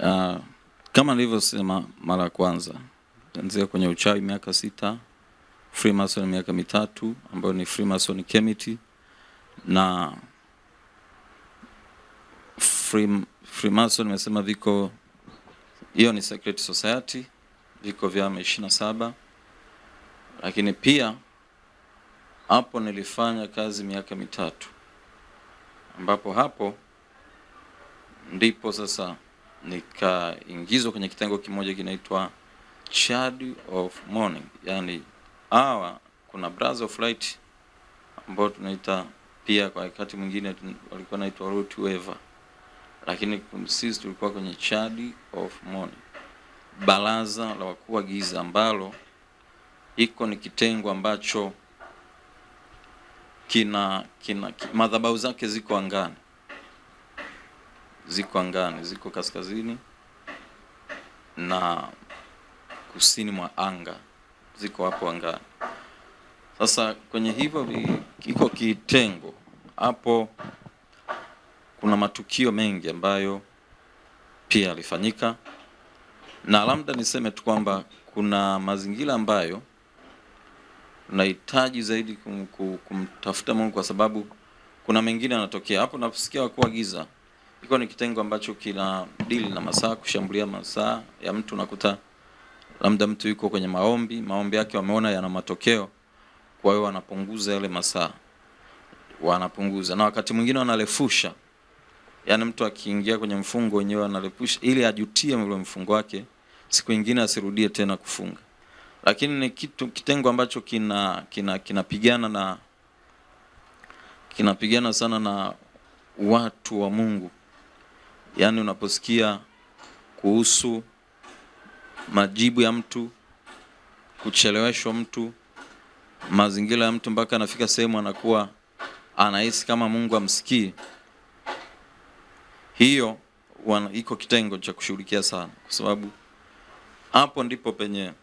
Uh, Kama nilivyosema mara ya kwanza, tuanzia kwenye uchawi miaka 6, Freemason miaka 3 ambayo ni Freemason Committee, na Freemason nimesema viko, hiyo ni secret society, viko vyama 27. Lakini pia hapo nilifanya kazi miaka 3, ambapo hapo ndipo sasa nikaingizwa kwenye kitengo kimoja kinaitwa Child of Morning. Yani kuna Brothers of Light ambao tunaita pia kwa wakati mwingine walikuwa naitwa Root Weaver, lakini sisi tulikuwa kwenye Child of Morning, baraza la wakuu wa giza, ambalo iko ni kitengo ambacho kina madhabahu zake ziko angani, ziko kaskazini na kusini mwa anga, ziko hapo angani. Sasa kwenye hivyo iko kitengo hapo, kuna matukio mengi ambayo pia yalifanyika, na labda niseme tu kwamba kuna mazingira ambayo unahitaji zaidi kumtafuta Mungu, kwa sababu kuna mengine yanatokea hapo. Naposikia wakuu wa giza, iko ni kitengo ambacho kina deal na masaa, kushambulia masaa ya mtu. Nakuta labda mtu yuko kwenye maombi yake wameona yana matokeo, kwa hiyo wanapunguza yale masaa, na wakati mwingine wanarefusha. Yani mtu akiingia kwenye mfungo wenyewe analepusha ili ajutie ule mfungo wake, siku nyingine asirudie tena kufunga. Lakini ni kitengo ambacho kinapigana sana na watu wa Mungu. Yani unaposikia kuhusu majibu ya mtu, kucheleweshwa mtu, mazingira ya mtu mpaka anafika sehemu anakuwa anahisi kama Mungu amsikii, hiyo iko kitengo cha kushughulikia sana, kwa sababu hapo ndipo penye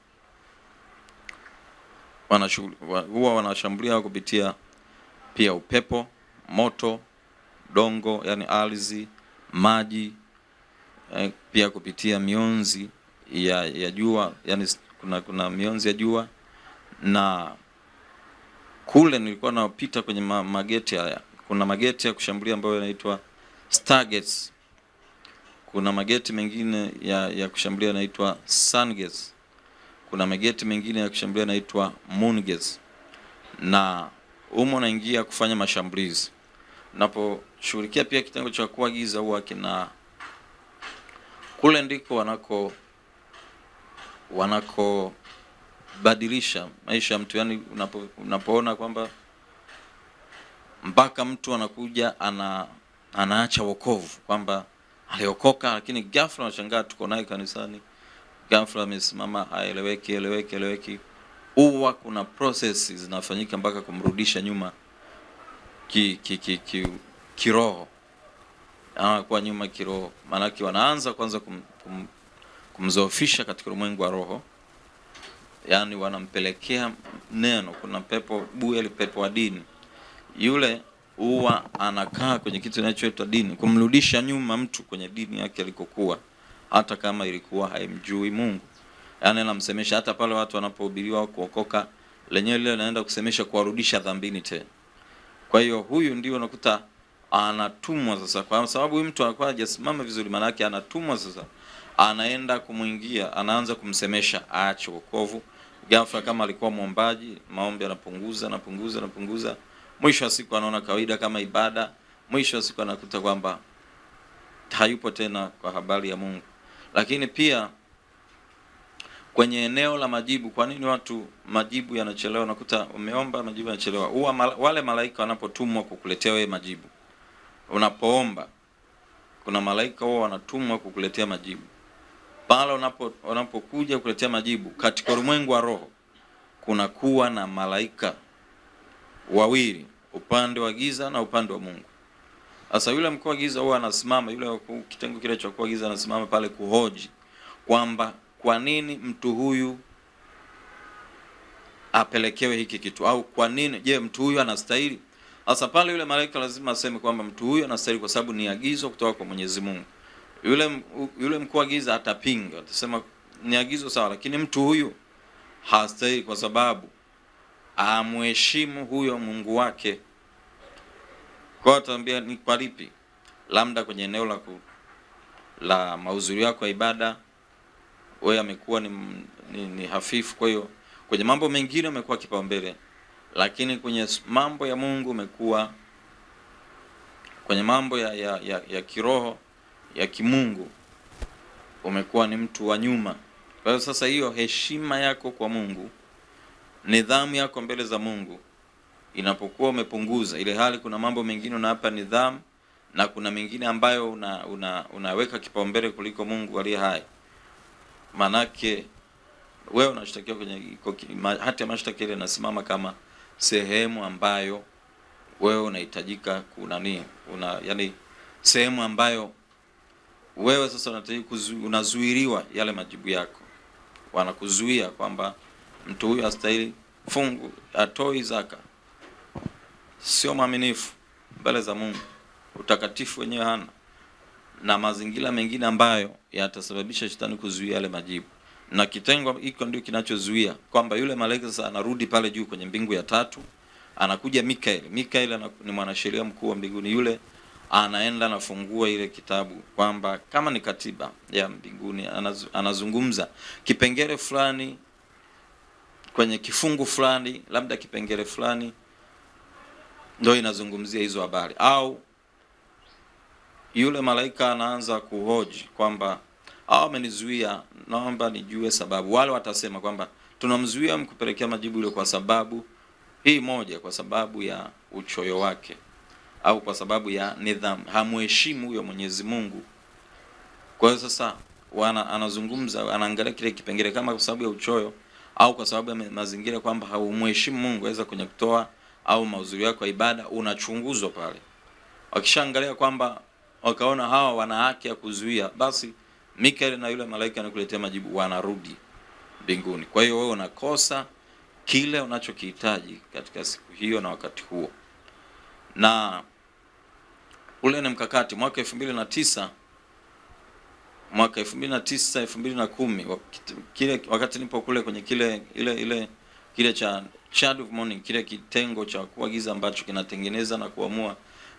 huwa wanashambulia kupitia pia upepo, moto, dongo, yani ardhi, maji, pia kupitia mionzi ya jua, yani kuna mionzi ya jua. Na kule nilikuwa napita kwenye mageti haya, kuna mageti ya kushambulia ambayo yanaitwa Stargates. Kuna mageti mengine ya kushambulia yanaitwa Sun Gates. Kuna mageti mengine ya kushambulia yanaitwa Moon Gates. Na naingia kufanya mashambulizi. Naposhughulikia pia kitengo cha wakuu wa giza, huwa kule ndiko wanako badilisha maisha ya mtu. Yani unapoona kwamba mpaka mtu anakuja anaacha wokovu, kwamba aliokoka lakini ghafla unashangaa tuko naye kanisani, ghafla amesimama haeleweki. Huwa kuna processes zinafanyika mpaka kumrudisha nyuma kiroho. Anakuwa nyuma kiroho, maana wanaanza kwanza kumzoofisha katika ulimwengu wa roho. Yani wanampelekea neno. Kuna pepo buye, pepo wa dini, yule huwa anakaa kwenye kitu kinachoitwa dini, kumrudisha nyuma mtu kwenye dini yake alikokuwa, hata kama ilikuwa haimjui Mungu. Yani anamsemesha hata pale watu wanapohubiriwa kuokoka, lenyewe lile anaenda kusemesha kuwarudisha dhambini tena. Kwa hiyo huyu ndio unakuta anatumwa sasa, kwa sababu huyu mtu anakuwa hajasimama vizuri, maana yake anatumwa sasa, anaenda kumuingia, anaanza kumsemesha aache wokovu. Ghafla kama alikuwa muombaji, maombi anapunguza. Mwisho wa siku anaona kawaida kama ibada. Mwisho wa siku anakuta kwamba hayupo tena kwa habari ya Mungu. Lakini pia kwenye eneo la majibu, kwa nini watu majibu yanachelewa? Nakuta umeomba majibu yanachelewa. Wale malaika wanapotumwa kukuletea wewe majibu, unapoomba, kuna malaika wao wanatumwa kukuletea majibu. Pale unapokuja kukuletea majibu katika ulimwengu wa roho, kuna kuwa na malaika wawili, upande wa giza na upande wa Mungu. Sasa yule mkuu wa giza huwa anasimama, yule kitengo kile cha mkuu wa giza anasimama pale kuhoji kwamba kwa nini mtu huyu apelekewe hiki kitu, au kwa nini, je, mtu huyu anastahili? Sasa pale yule malaika lazima aseme kwamba mtu huyu anastahili kwa sababu ni agizo kutoka kwa Mwenyezi Mungu. Yule mkuu wa giza atapinga, atasema ni agizo sawa, lakini mtu huyu hastahili kwa sababu amheshimu huyo Mungu wake. Kwa ataambia ni kwa lipi? Labda kwenye eneo la mahudhurio yako ya ibada wewe amekuwa ni hafifu, kwa hiyo kwenye mambo mengine umekuwa kipaumbele, lakini kwenye mambo ya Mungu umekuwa, kwenye mambo ya kiroho ya kimungu umekuwa ni mtu wa nyuma. Kwa hiyo sasa hiyo heshima yako kwa Mungu, nidhamu yako mbele za Mungu inapokuwa umepunguza ile hali, kuna mambo mengine unapa nidhamu na kuna mengine ambayo unaweka kipaumbele kuliko Mungu aliye hai, manake wewe unashtakiwa kwenye hati ya mashtaka ile inasimama kama sehemu ambayo wewe unahitajika yani sehemu ambayo wewe sasa unazuiliwa yale majibu yako. Wanakuzuia kwamba mtu huyu hastahili fungu, atoi zaka, sio mwaminifu mbele za Mungu, utakatifu wenyewe hana, na mazingira mengine ambayo yatasababisha shetani kuzuia yale majibu. Na kitengo hiko ndio kinachozuia kwamba yule malaika sasa anarudi pale juu kwenye mbingu ya tatu, anakuja Mikaeli. Mikaeli ni mwanasheria mkuu wa mbinguni, yule anaenda anafungua ile kitabu kwamba kama ni katiba ya mbinguni, anazungumza kipengele fulani kwenye kifungu fulani, labda kipengele fulani ndio inazungumzia hizo habari, au yule malaika anaanza kuhoji kwamba amenizuia, naomba nijue sababu. Wale watasema kwamba tunamzuia mkupelekea majibu ile kwa sababu hii moja, kwa sababu ya uchoyo wake, au kwa sababu ya nidhamu, hamuheshimu huyo Mwenyezi Mungu. Kwa hiyo sasa anazungumza, anaangalia kile kipengele kama kwa sababu ya uchoyo au kwa sababu ya mazingira, kwamba haumheshimu Mungu, aweza kwenye kutoa au mahudhurio yako ya ibada unachunguzwa pale. Wakishaangalia kwamba wakaona hawa wana haki ya kuzuia, basi Mikaeli na yule malaika anakuletea majibu, wanarudi mbinguni. Kwa hiyo wewe unakosa kile unachokihitaji katika siku hiyo na wakati huo. Na ule ni mkakati mwaka 2009 2010 wakati nipo kule kwenye kile cha Shadow of Morning, kile kitengo cha kuagiza ambacho kinatengeneza na kuamua,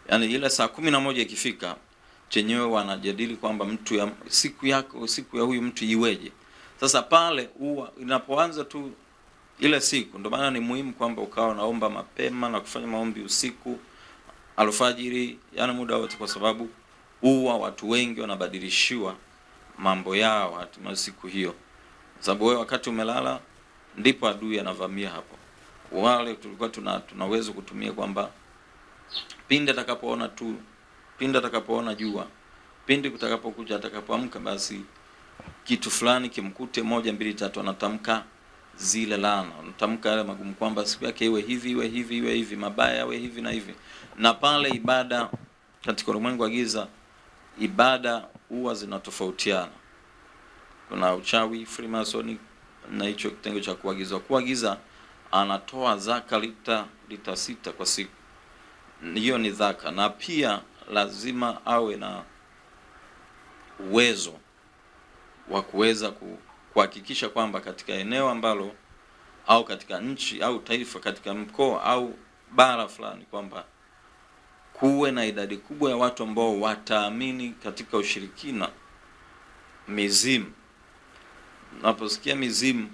yani ile saa 11 ikifika chenyewe wanajadili kwamba siku ya huyu mtu iweje. Sasa pale inapoanza tu ile siku, ndio maana ni muhimu kwamba ukawa naomba mapema na kufanya maombi usiku, alfajiri, yani muda wote, kwa sababu watu wengi wanabadilishiwa mambo yao hatimaye siku hiyo. Sababu wewe wakati umelala ndipo adui anavamia hapo. Wale tulikuwa tunaweza kutumia kwamba pindi atakapoona jua, pindi kutakapokuja, atakapoamka, basi kitu fulani kimkute, 1 2 3, anatamka zile laana, anatamka yale magumu kwamba siku yake iwe hivi, iwe hivi, iwe hivi, mabaya iwe hivi na hivi. Na pale ibada katika ulimwengu wa giza, ibada huwa zinatofautiana. Kuna uchawi, Freemason na hicho kitengo cha kuagiza anatoa zaka lita 6 kwa siku. Hiyo ni zaka, na pia lazima awe na uwezo wa kuweza kuhakikisha kwamba katika eneo ambalo, au katika nchi au taifa, katika mkoa au bara fulani, kwamba kuwe na idadi kubwa ya watu ambao wataamini katika ushirikina, mizimu. Naposikia mizimu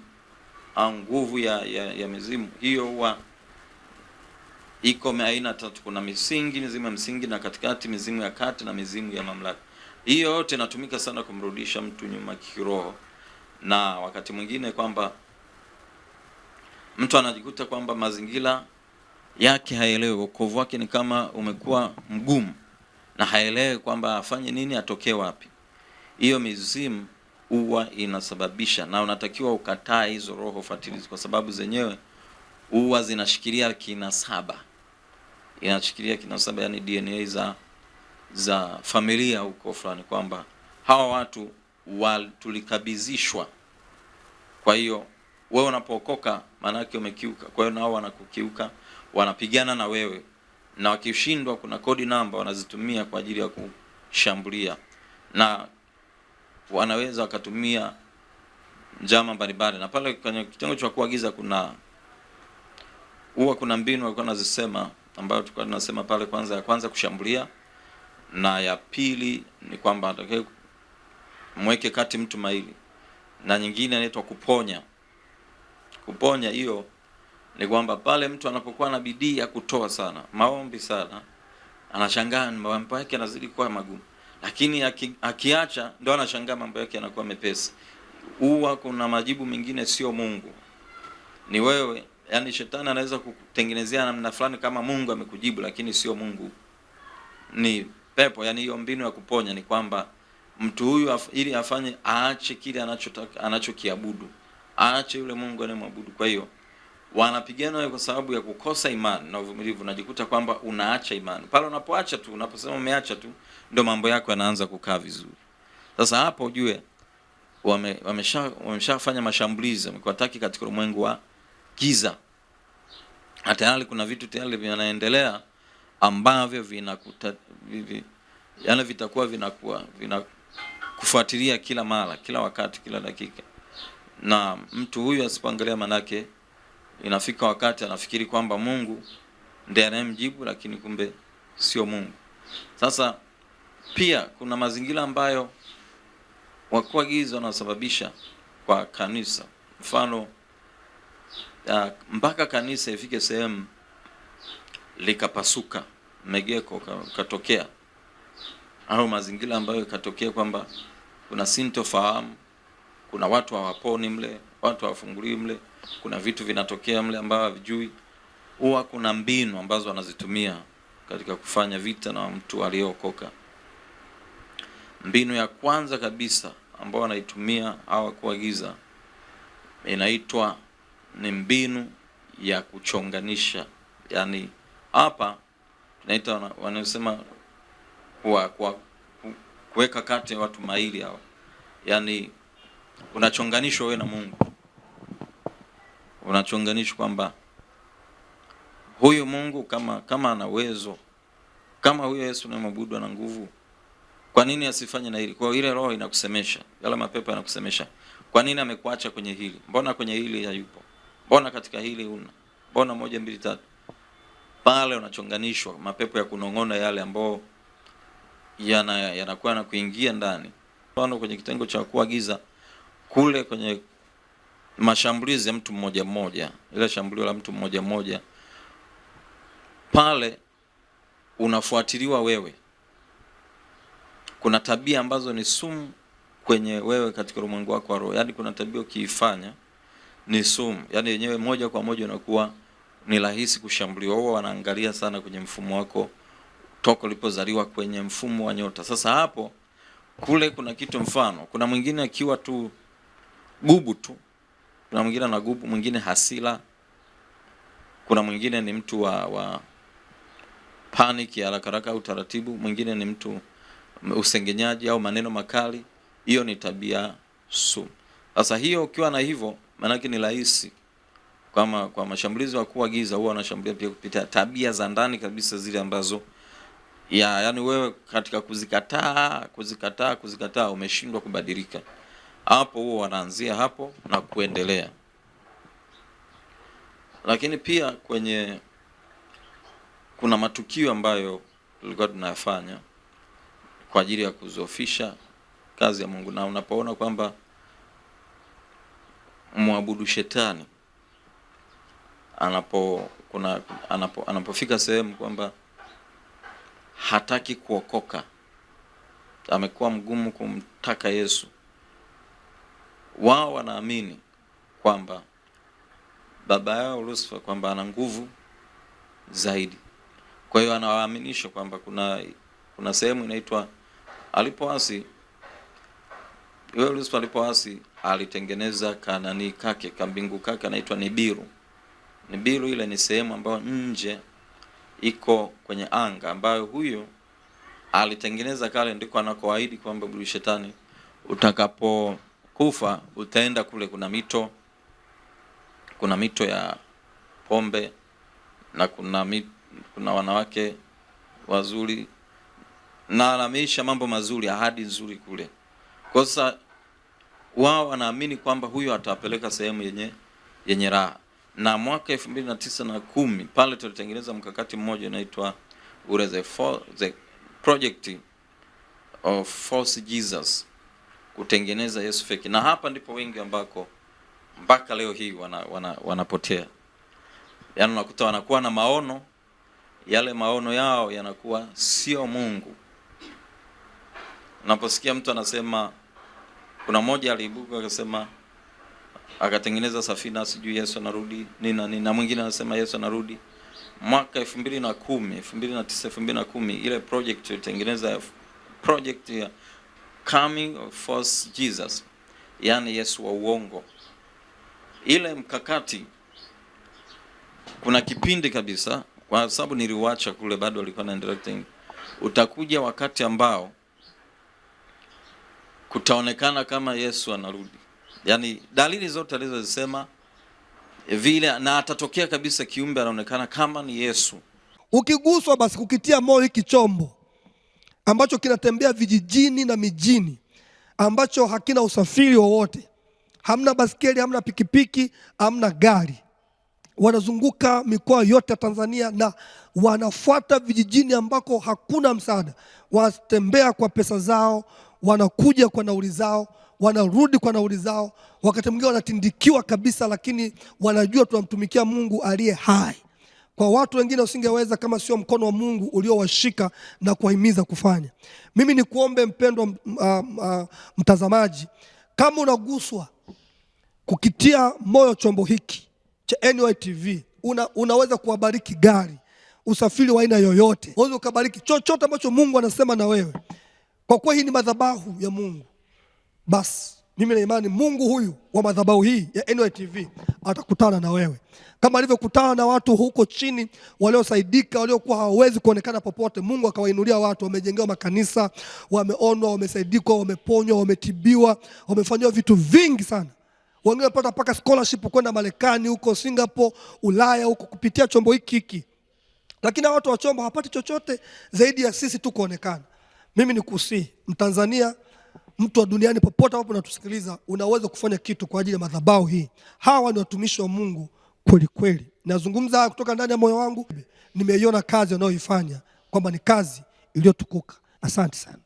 au nguvu ya mizimu, hiyo huwa iko aina 3. Kuna mizimu ya msingi, na katikati mizimu ya kati, na mizimu ya mamlaka. Hiyo yote inatumika sana kumrudisha mtu nyuma kiroho, na wakati mwingine kwamba mtu anajikuta kwamba mazingira yake haelewi, wokovu wake ni kama umekuwa mgumu, na haelewi kwamba afanye nini, atokee wapi. Hiyo mizimu huwa inasababisha, na unatakiwa ukataa hizo roho fatilizi, kwa sababu zenyewe huwa zinashikilia kinasaba. Inashikilia kinasaba, yani DNA za familia huko fulani, kwamba hawa watu tulikabizishwa. Kwa hiyo wewe unapookoka, maana yake umekiuka. Kwa hiyo nao wanakukiuka, wanapigana na wewe, na wakishindwa kuna kodi namba wanazitumia kwa ajili ya kushambulia. Na wanaweza wakatumia njama mbalimbali. Na pale kwenye kitengo cha kuagiza kuna mbinu walikuwa nazisema, ambayo tulikuwa tunasema pale, ya kwanza kushambulia, na ya pili ni kwamba atakaye mweke kati mtu maili, na nyingine inaitwa kuponya. Kuponya hiyo ni kwamba pale mtu anapokuwa na bidii ya kutoa sana, maombi sana, anashangaa mambo yake yanazidi kuwa magumu, lakini akiacha ndio anashangaa mambo yake yanakuwa mepesi. Huwa kuna majibu mengine sio Mungu, ni wewe. Yani shetani anaweza kukutengenezea namna fulani kama Mungu amekujibu, lakini sio Mungu, ni pepo. Yani hiyo mbinu ya kuponya ni kwamba mtu huyu ili afanye, aache kile anachotaka, anachokiabudu, aache yule Mungu anayemwabudu. Kwa hiyo wanapigana wewe kwa sababu ya kukosa imani na uvumilivu. Unajikuta kwamba unaacha imani. Pale unapoacha tu, unaposema umeacha tu, ndio mambo yako yanaanza kukaa vizuri. Sasa hapo ujue wameshafanya mashambulizi, wamekuataki katika ulimwengu wa giza. Tayari kuna vitu tayari vinaendelea ambavyo vitakuwa kufuatilia kila mara, kila wakati, kila dakika. Na mtu huyu asipoangalia, manake inafika wakati anafikiri kwamba Mungu ndiye anayemjibu, lakini kumbe sio Mungu. Sasa pia kuna mazingira ambayo wakuu wa giza wanasababisha kwa kanisa. Mfano, mpaka kanisa ifike sehemu likapasuka, megeko katokea, au mazingira ambayo katokea kwamba kuna sintofahamu, kuna watu hawaponi mle, watu hawafunguliwi mle, kuna vitu vinatokea mle ambao havijui. Huwa kuna mbinu ambazo wanazitumia katika kufanya vita na mtu aliyeokoka. Mbinu ya kwanza kabisa ambao wanaitumia hawa kuagiza inaitwa ni mbinu ya kuchonganisha. Yani hapa tunaita wanasema kuweka kati ya watu maili hao. Yani unachonganishwa wewe na Mungu. Unachonganishwa kwamba huyu Mungu kama ana uwezo, kama huyo Yesu unayemwabudu ana nguvu, kwa nini asifanye na hili? Kwa ile roho inakusemesha, yale mapepo yanakusemesha, kwa nini amekuacha kwenye hili? Mbona kwenye hili hayupo? Mbona katika hili una? Mbona 1 2 3? Pale unachonganishwa, mapepo ya kunong'ona yale ambao yanakuwa na kuingia ndani. Mfano kwenye kitengo cha kuagiza kule, kwenye mashambulizi ya mtu mmoja mmoja, ile shambulio la mtu mmoja mmoja, pale unafuatiliwa wewe. Kuna tabia ambazo ni sumu kwenye wewe katika ulimwengu wako wa roho. Yani kuna tabia ukiifanya ni sumu, yani yenyewe moja kwa moja unakuwa ni rahisi kushambuliwa. Wao wanaangalia sana kwenye mfumo wako toka ulipozaliwa, kwenye mfumo wa nyota. Sasa hapo kule kuna kitu, mfano kuna mwingine akiwa tu gubu tu, kuna mwingine ana gubu, mwingine hasila, kuna mwingine ni mtu wa panic ya haraka au taratibu, mwingine ni mtu usengenyaji au maneno makali. Hiyo ni tabia sumu. Sasa hiyo ukiwa na hivyo, maana yake ni rahisi kama kwa mashambulizi wa kuagiza huwa wanashambulia pia kupitia tabia za ndani kabisa, zile ambazo yani wewe katika kuzikataa umeshindwa kubadilika. Hapo huwa wanaanzia hapo na kuendelea. Lakini pia kuna matukio ambayo tulikuwa tunayafanya kwa ajili ya kuzofisha kazi ya Mungu. Na unapoona kwamba muabudu shetani anapofika sehemu kwamba hataki kuokoka, amekuwa mgumu kumtaka Yesu, wao wanaamini kwamba baba yao Lucifer kwamba ana nguvu zaidi. Kwa hiyo anawaaminisha kwamba kuna sehemu inaitwa alipoasi, yule Lucifer alipoasi alitengeneza kanani kake, kambingu kake anaitwa Nibiru. Nibiru ile ni sehemu ambayo nje iko kwenye anga, ambayo huyo alitengeneza kale, ndiko anakoahidi kwamba bulu shetani utakapokufa utaenda kule. Kuna mito ya pombe na kuna wanawake wazuri na anamisha mambo mazuri, ahadi nzuri kule. Kwa sasa wao wanaamini kwamba huyo atawapeleka sehemu yenye raha. Na mwaka 2009 na 10 pale tulitengeneza mkakati mmoja unaitwa the project of false Jesus, kutengeneza Yesu feki. Na hapa ndipo wengi ambako mpaka leo hii wanapotea. Yaani unakuta wanakuwa na maono, yale maono yao yanakuwa sio Mungu. Unaposikia mtu anasema, kuna mmoja aliibuka akasema akatengeneza safina sijui Yesu anarudi nini, na mwingine anasema Yesu anarudi. Mwaka 2010, 2009, 2010 ile project ilitengeneza project ya coming of false Jesus, yani Yesu wa uongo. Ile mkakati kuna kipindi kabisa, kwa sababu niliwacha kule bado walikuwa na directing, utakuja wakati ambao kutaonekana kama Yesu anarudi. Yani dalili zote alizozisema vile, na atatokea kabisa kiumbe anaonekana kama ni Yesu. Ukiguswa basi kukitia moyo hiki chombo ambacho kinatembea vijijini na mijini, ambacho hakina usafiri wowote, hamna baskeli, hamna pikipiki, hamna gari. Wanazunguka mikoa yote ya Tanzania na wanafuata vijijini ambako hakuna msaada. Wanatembea kwa pesa zao, wanakuja kwa nauli zao, wanarudi kwa nauli zao. Wakati mwingine wanatindikiwa kabisa, lakini wanajua tunamtumikia Mungu aliye hai. Kwa watu wengine usingeweza kama sio mkono wa Mungu uliowashika na kuwahimiza kufanya. Mimi ni kuombe mpendwa mtazamaji, kama unaguswa kukitia moyo chombo hiki cha NYTV, unaweza kuwabariki gari, usafiri wa aina yoyote. Unaweza kubariki chochote ambacho Mungu anasema na wewe. Kwa kuwa hii ni madhabahu ya Mungu, basi mimi na imani Mungu huyu wa madhabahu hii ya NYTV atakutana na wewe kama alivyokutana na watu huko chini waliosaidika, waliokuwa hawawezi kuonekana popote. Mungu akawainulia watu, wamejengewa makanisa, wameonwa, wamesaidikwa, wameponywa, wametibiwa, wamefanywa vitu vingi sana. Wengine wamepata mpaka scholarship kwenda Marekani, huko Singapore, Ulaya huko, kupitia chombo hiki. Lakini watu wa chombo hawapati chochote zaidi ya sisi tu kuonekana. Mimi nikusihi Mtanzania, mtu wa duniani popote hapo unatusikiliza, unaweza kufanya kitu kwa ajili ya madhabahu hii. Hawa ni watumishi wa Mungu kweli kweli. Nazungumza kutoka ndani ya moyo wangu. Nimeiona kazi wanayoifanya kwamba ni kazi iliyotukuka. Asante sana.